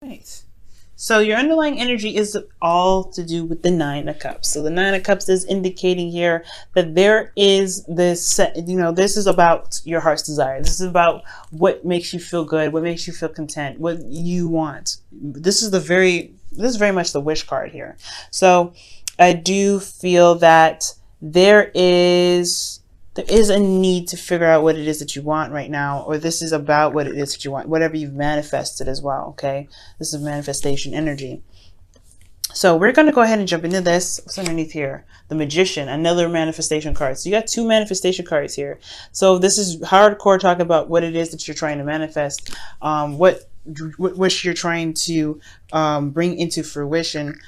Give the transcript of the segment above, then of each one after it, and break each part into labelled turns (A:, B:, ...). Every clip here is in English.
A: Right. So your underlying energy is all to do with the Nine of Cups. So the Nine of Cups is indicating here that there is this, this is about your heart's desire. This is about what makes you feel good, what makes you feel content, what you want. This is very much the wish card here. So I do feel that there is a need to figure out what it is that you want right now, or this is about what it is that you want, whatever you've manifested as well, okay? This is manifestation energy. So we're going to go ahead and jump into this. What's underneath here? The Magician, another manifestation card. So you got 2 manifestation cards here. So this is hardcore talk about what it is that you're trying to manifest, what you're trying to bring into fruition,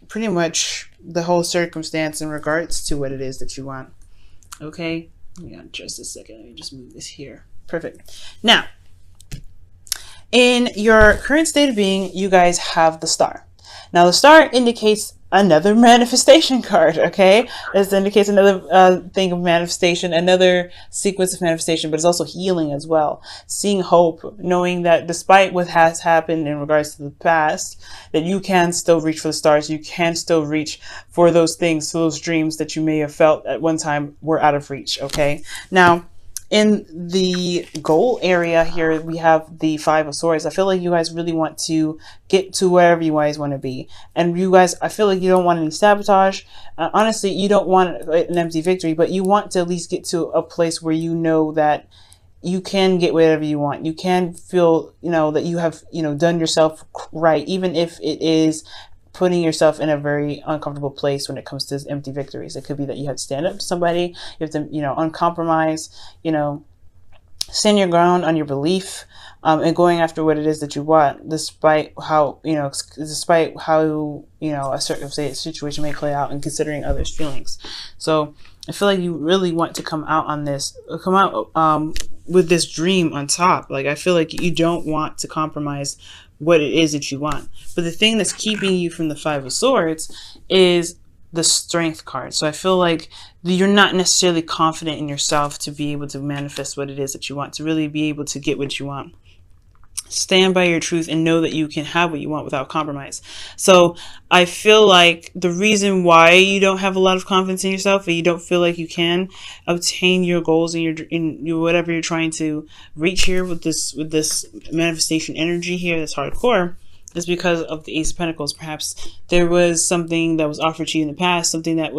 A: pretty much the whole circumstance in regards to what it is that you want. Okay, yeah, just a second. Let me just move this here. Perfect. Now, in your current state of being, you guys have the Star. Now, the Star indicates another manifestation card, okay? This indicates another thing of manifestation, another sequence of manifestation, but it's also healing as well. Seeing hope, knowing that despite what has happened in regards to the past, that you can still reach for the stars. You can still reach for those things, for those dreams that you may have felt at one time were out of reach, okay? Now, in the goal area here, we have the 5 of Swords. I feel like you guys really want to get to wherever you guys want to be. And you guys, I feel like you don't want any sabotage. Honestly, you don't want an empty victory, but you want to at least get to a place where you know that you can get whatever you want. You can feel, that you have, done yourself right, even if it is putting yourself in a very uncomfortable place when it comes to empty victories. It could be that you have to stand up to somebody, you have to, uncompromise, stand your ground on your belief, and going after what it is that you want, despite how, a certain situation may play out and considering others' feelings. So I feel like you really want to come out with this dream on top. Like, I feel like you don't want to compromise what it is that you want. But the thing that's keeping you from the 5 of Swords is the Strength card. So I feel like you're not necessarily confident in yourself to be able to manifest what it is that you want, to really be able to get what you want. Stand by your truth and know that you can have what you want without compromise. So I feel like the reason why you don't have a lot of confidence in yourself, and you don't feel like you can obtain your goals and your whatever you're trying to reach here with this manifestation energy here, that's hardcore, is because of the Ace of Pentacles. Perhaps there was something that was offered to you in the past, something that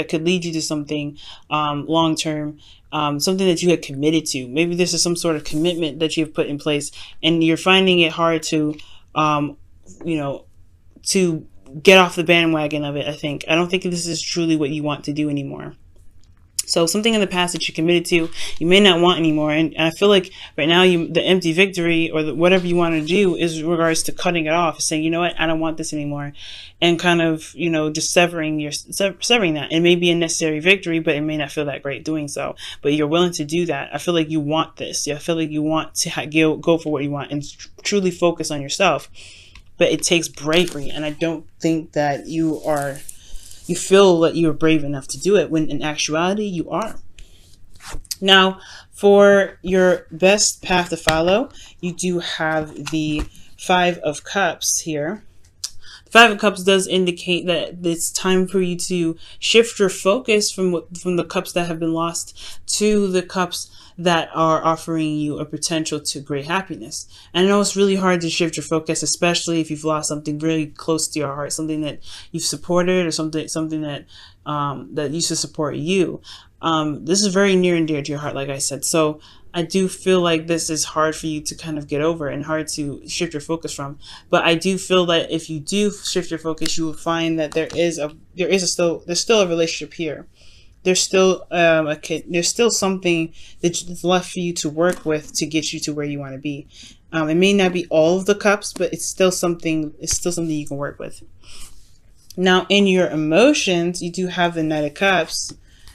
A: could lead you to something long term. Something that you had committed to. Maybe this is some sort of commitment that you've put in place, and you're finding it hard to, to get off the bandwagon of it. I don't think this is truly what you want to do anymore. So something in the past that you committed to, you may not want anymore. And I feel like right now, the empty victory, or whatever you want to do, is in regards to cutting it off, saying, you know what, I don't want this anymore. And kind of, just severing that. It may be a necessary victory, but it may not feel that great doing so. But you're willing to do that. I feel like you want this. I feel like you want to go for what you want and truly focus on yourself. But it takes bravery. And I don't think that you feel that you are brave enough to do it, when in actuality you are. Now, for your best path to follow, you do have the 5 of Cups here. The 5 of Cups does indicate that it's time for you to shift your focus from the cups that have been lost to the cups that are offering you a potential to great happiness. And I know it's really hard to shift your focus, especially if you've lost something really close to your heart, something that you've supported, or something that that used to support you. This is very near and dear to your heart, like I said. So I do feel like this is hard for you to kind of get over and hard to shift your focus from. But I do feel that if you do shift your focus, you will find that there's still a relationship here. There's still there's still something that's left for you to work with to get you to where you want to be. It may not be all of the cups, but it's still something you can work with. Now, in your emotions, you do have the Knight of Cups.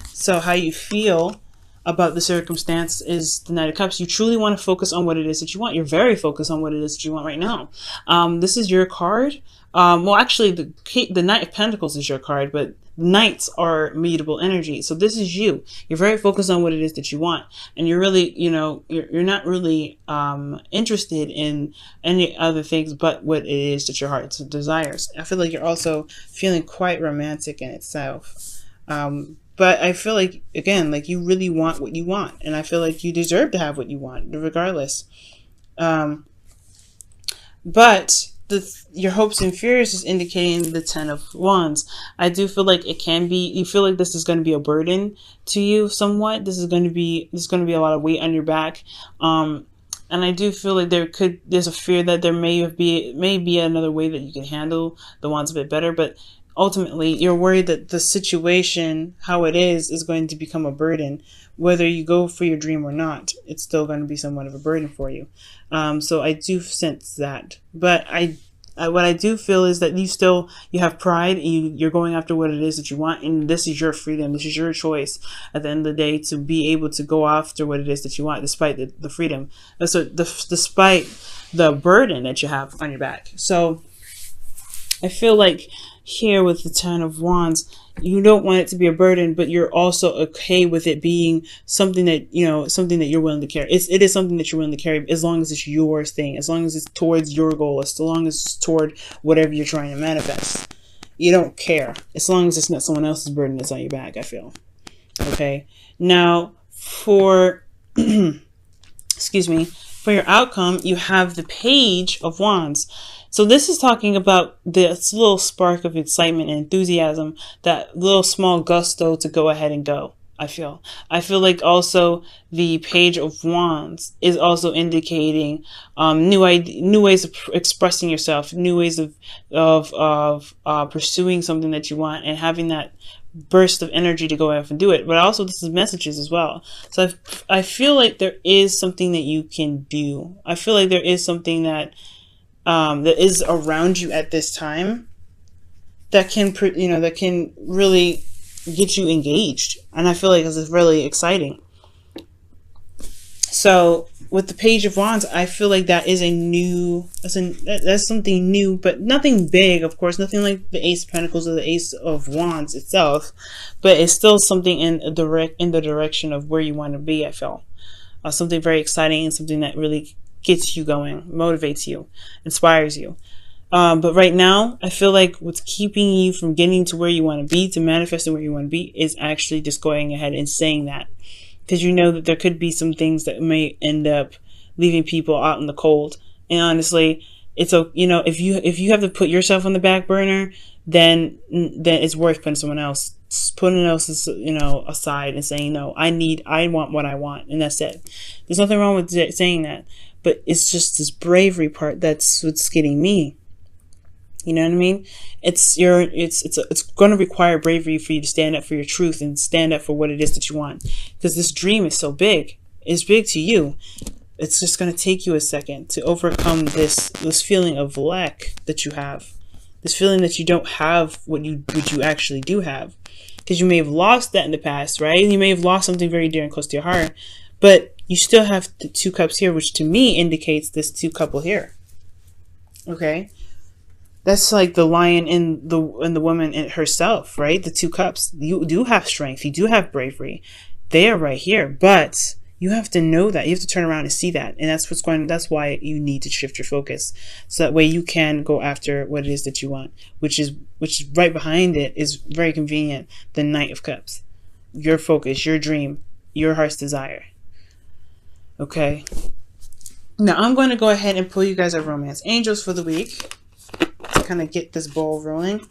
A: So how you feel about the circumstance is the Knight of Cups. You truly want to focus on what it is that you want. You're very focused on what it is that you want right now. This is your card. Well, actually, the Knight of Pentacles is your card, but Knights are mutable energy. So this is you. You're very focused on what it is that you want. And you're really, you're not really interested in any other things but what it is that your heart desires. I feel like you're also feeling quite romantic in itself. But I feel like, again, like you really want what you want. And I feel like you deserve to have what you want, regardless. But your hopes and fears is indicating the 10 of Wands. I do feel like it can be, you feel like this is going to be a burden to you somewhat. There's going to be a lot of weight on your back. And I do feel like there's a fear that there may be another way that you can handle the Wands a bit better. But ultimately, you're worried that the situation, how it is going to become a burden. Whether you go for your dream or not, it's still going to be somewhat of a burden for you. So I do sense that. But what I do feel is that you have pride, and you're going after what it is that you want, and this is your freedom. This is your choice at the end of the day to be able to go after what it is that you want, despite the freedom. So despite the burden that you have on your back. So I feel like here with the 10 of Wands, you don't want it to be a burden, but you're also okay with it being something that, something that you're willing to carry. It is something that you're willing to carry as long as it's your thing, as long as it's towards your goal, as long as it's toward whatever you're trying to manifest. You don't care as long as it's not someone else's burden that's on your back, I feel. Okay. Now for, excuse me, for your outcome, you have the Page of Wands. So this is talking about this little spark of excitement and enthusiasm, that little small gusto to go ahead and go. I feel like also the Page of Wands is also indicating new ways of expressing yourself, new ways of pursuing something that you want, and having that burst of energy to go off and do it. But also this is messages as well. So I feel like there is something that you can do. I feel like there is something that is around you at this time that can really get you engaged, and I feel like this is really exciting. So with the Page of Wands, I feel like that is that's something new, but nothing big, of course, nothing like the Ace of Pentacles or the Ace of Wands itself, but it's still something in the direction of where you want to be. I feel something very exciting and something that really gets you going, motivates you, inspires you. But right now, I feel like what's keeping you from getting to where you want to be, to manifesting where you want to be, is actually just going ahead and saying that. Because you know that there could be some things that may end up leaving people out in the cold. And honestly, it's if you have to put yourself on the back burner, then it's worth putting someone else, aside and saying, no, I want what I want, and that's it. There's nothing wrong with saying that. But it's just this bravery part that's what's getting me. You know what I mean? It's going to require bravery for you to stand up for your truth and stand up for what it is that you want. Because this dream is so big. It's big to you. It's just going to take you a second to overcome this feeling of lack that you have. This feeling that you don't have what you actually do have. Because you may have lost that in the past, right? You may have lost something very dear and close to your heart. But you still have the 2 cups here, which to me indicates this 2 couple here. Okay, that's like the lion in the woman in herself, right? The 2 cups. You do have strength. You do have bravery. They are right here, but you have to know that. You have to turn around and see that, and that's why you need to shift your focus, so that way you can go after what it is that you want, which is right behind it is very convenient. The Knight of Cups, your focus, your dream, your heart's desire. Okay, now I'm going to go ahead and pull you guys our romance angels for the week to kind of get this ball rolling.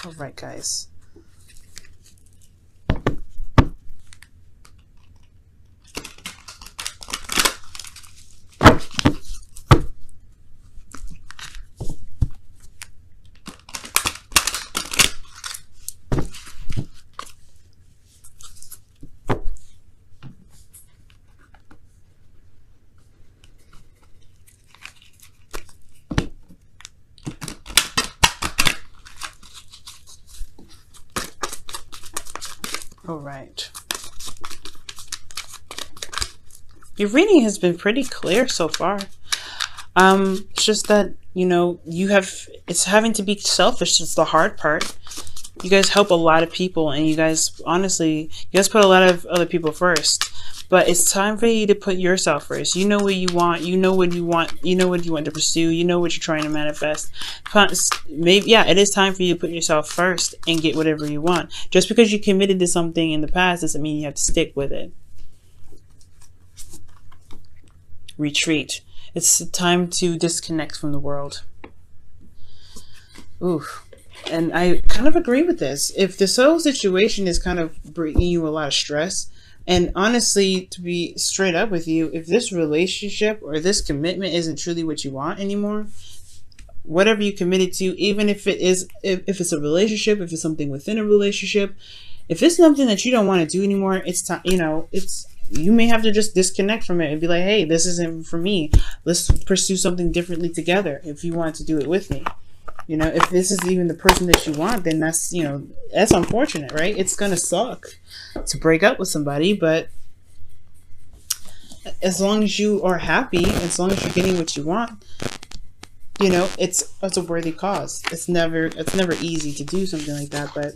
A: All right, guys. All right. Your reading has been pretty clear so far. It's just that You know, it's having to be selfish. It's the hard part. You guys help a lot of people, and you guys, honestly, you guys put a lot of other people first. But it's time for you to put yourself first. You know what you want. You know what you want. You know what you want to pursue. You know what you're trying to manifest. Maybe, yeah, it is time for you to put yourself first and get whatever you want. Just because you committed to something in the past doesn't mean you have to stick with it. Retreat. It's time to disconnect from the world. Ooh. And I kind of agree with this. If this whole situation is kind of bringing you a lot of stress, and honestly, to be straight up with you, if this relationship or this commitment isn't truly what you want anymore, whatever you committed to, even if it is, if it's a relationship, if it's something within a relationship, if it's something that you don't want to do anymore, it's time, you know, you may have to just disconnect from it and be like, hey, this isn't for me. Let's pursue something differently together if you want to do it with me. You know, if this is even the person that you want, then that's, you know, that's unfortunate, right? It's going to suck to break up with somebody, but as long as you are happy, as long as you're getting what you want, you know, it's a worthy cause. It's never easy to do something like that, but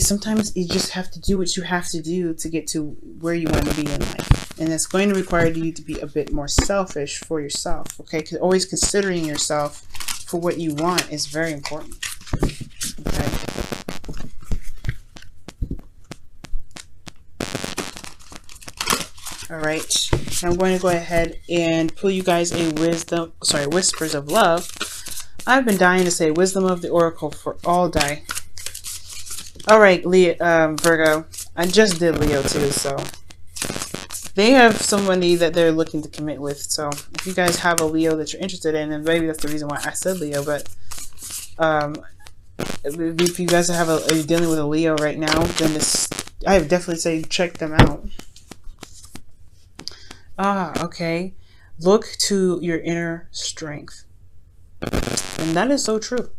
A: sometimes you just have to do what you have to do to get to where you want to be in life. And it's going to require you to be a bit more selfish for yourself, okay? Because always considering yourself for what you want is very important, okay? All right, I'm going to go ahead and pull you guys a Whispers of Love. I've been dying to say Wisdom of the Oracle for all die. All right, Virgo. I just did Leo too, so they have somebody that they're looking to commit with. So if you guys have a Leo that you're interested in, and maybe that's the reason why I said Leo, but if you guys are dealing with a Leo right now, then I would definitely say check them out. Okay. Look to your inner strength. And that is so true.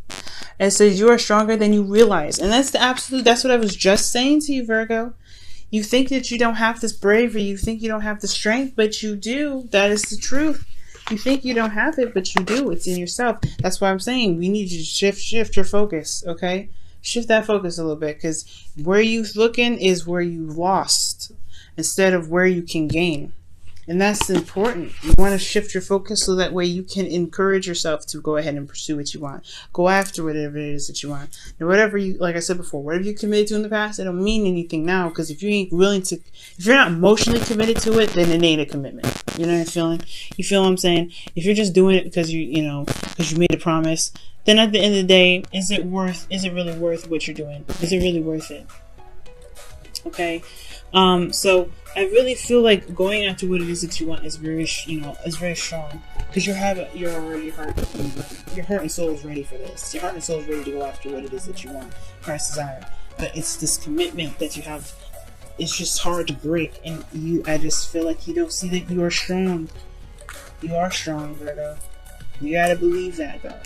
A: It says you are stronger than you realize. And that's that's what I was just saying to you, Virgo. You think that you don't have this bravery. You think you don't have the strength, but you do. That is the truth. You think you don't have it, but you do. It's in yourself. That's why I'm saying we need you to shift your focus, okay? Shift that focus a little bit, because where you're looking is where you lost instead of where you can gain. And that's important. You want to shift your focus so that way you can encourage yourself to go ahead and pursue what you want. Go after whatever it is that you want. And whatever you, like I said before, whatever you committed to in the past, it don't mean anything now. Because if you ain't willing to, if you're not emotionally committed to it, then it ain't a commitment. You know what I'm feeling? You feel what I'm saying? If you're just doing it because because you made a promise, then at the end of the day, is it really worth what you're doing? Is it really worth it? Okay. So I really feel like going after what it is that you want is very strong, because your heart and soul is ready for this. Your heart and soul is ready to go after what it is that you want, Christ's desire. But it's this commitment that you have. It's just hard to break, and I just feel like you don't see that you are strong. You are strong, Virgo. You gotta believe that, though.